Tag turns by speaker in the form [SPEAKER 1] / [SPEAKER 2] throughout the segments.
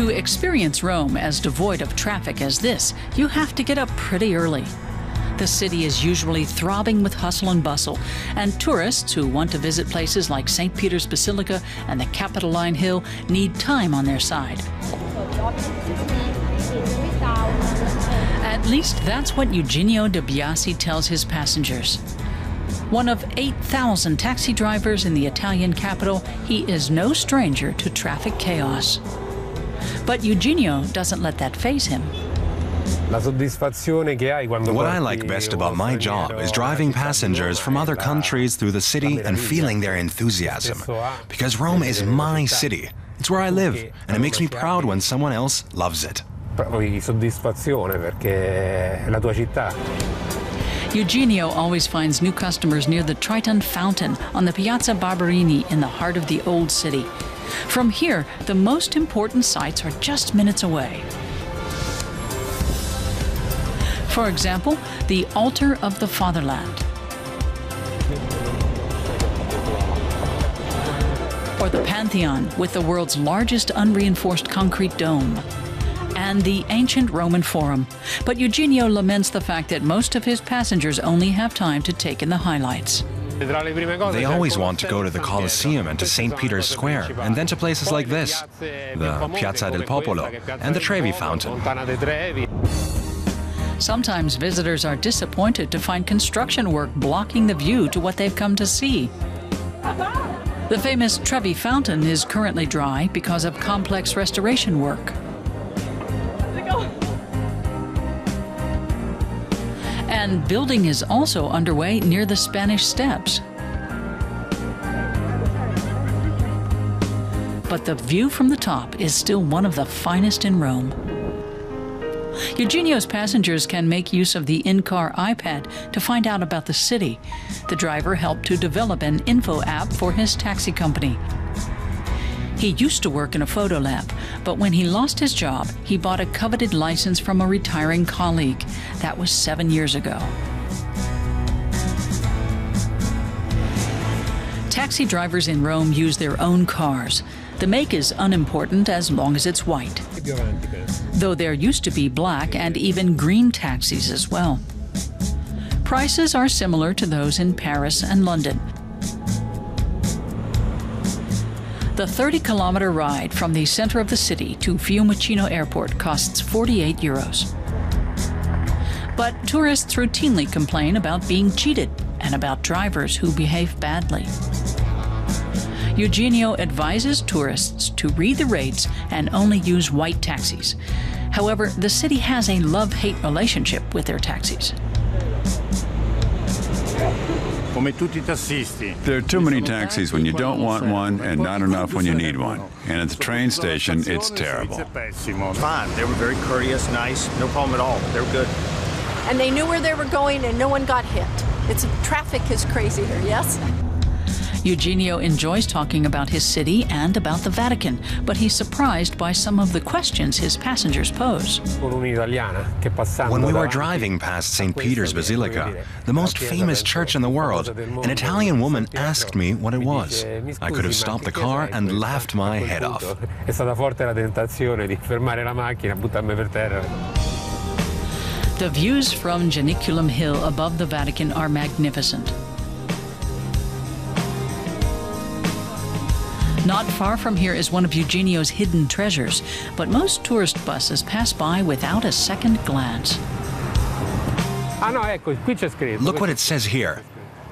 [SPEAKER 1] To experience Rome as devoid of traffic as this, you have to get up pretty early. The city is usually throbbing with hustle and bustle, and tourists who want to visit places like St. Peter's Basilica and the Capitoline Hill need time on their side. At least that's what Eugenio de Biasi tells his passengers. One of 8,000 taxi drivers in the Italian capital, he is no stranger to traffic chaos. But Eugenio doesn't let that faze him.
[SPEAKER 2] What I like best about my job is driving passengers from other countries through the city and feeling their enthusiasm. Because Rome is my city. It's where I live, and it makes me proud when someone else loves it.
[SPEAKER 1] Eugenio always finds new customers near the Triton Fountain on the Piazza Barberini in the heart of the Old City. From here, the most important sites are just minutes away. For example, the Altar of the Fatherland, or the Pantheon with the world's largest unreinforced concrete dome, and the ancient Roman Forum. But Eugenio laments the fact that most of his passengers only have time to take in the highlights.
[SPEAKER 2] They always want to go to the Colosseum and to St. Peter's Square, and then to places like this, the Piazza del Popolo and the Trevi Fountain.
[SPEAKER 1] Sometimes visitors are disappointed to find construction work blocking the view to what they've come to see. The famous Trevi Fountain is currently dry because of complex restoration work. And building is also underway near the Spanish Steps. But the view from the top is still one of the finest in Rome. Eugenio's passengers can make use of the in-car iPad to find out about the city. The driver helped to develop an info app for his taxi company. He used to work in a photo lab, but when he lost his job, he bought a coveted license from a retiring colleague. That was 7 years ago. Taxi drivers in Rome use their own cars. The make is unimportant as long as it's white, though there used to be black and even green taxis as well. Prices are similar to those in Paris and London. The 30-kilometer ride from the center of the city to Fiumicino Airport costs 48 euros. But tourists routinely complain about being cheated and about drivers who behave badly. Eugenio advises tourists to read the rates and only use white taxis. However, the city has a love-hate relationship with their taxis.
[SPEAKER 3] There are too many taxis when you don't want one and not enough when you need one. And at the train station, it's terrible.
[SPEAKER 4] Fine. They were very courteous, nice, no problem at all. They were good.
[SPEAKER 5] And they knew where they were going and no one got hit. Traffic is crazy here, yes?
[SPEAKER 1] Eugenio enjoys talking about his city and about the Vatican, but he's surprised by some of the questions his passengers pose.
[SPEAKER 2] When we were driving past St. Peter's Basilica, the most famous church in the world, an Italian woman asked me what it was. I could have stopped the car and laughed my head off.
[SPEAKER 1] The views from Janiculum Hill above the Vatican are magnificent. Not far from here is one of Eugenio's hidden treasures, but most tourist buses pass by without a second glance.
[SPEAKER 2] Look what it says here.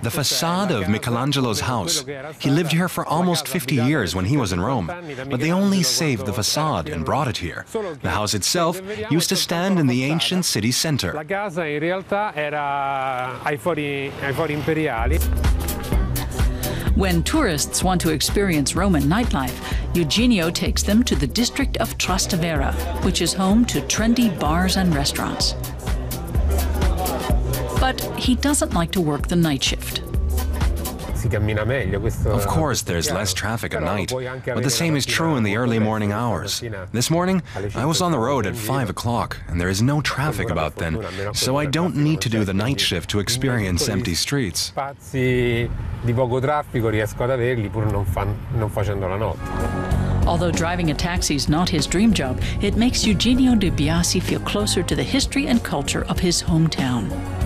[SPEAKER 2] The facade of Michelangelo's house. He lived here for almost 50 years when he was in Rome, but they only saved the facade and brought it here. The house itself used to stand in the ancient city center.
[SPEAKER 1] When tourists want to experience Roman nightlife, Eugenio takes them to the district of Trastevere, which is home to trendy bars and restaurants. But he doesn't like to work the night shift.
[SPEAKER 2] Of course, there's less traffic at night, but the same is true in the early morning hours. This morning, I was on the road at 5 o'clock, and there is no traffic about then, so I don't need to do the night shift to experience empty streets.
[SPEAKER 1] Although driving a taxi is not his dream job, it makes Eugenio de Biasi feel closer to the history and culture of his hometown.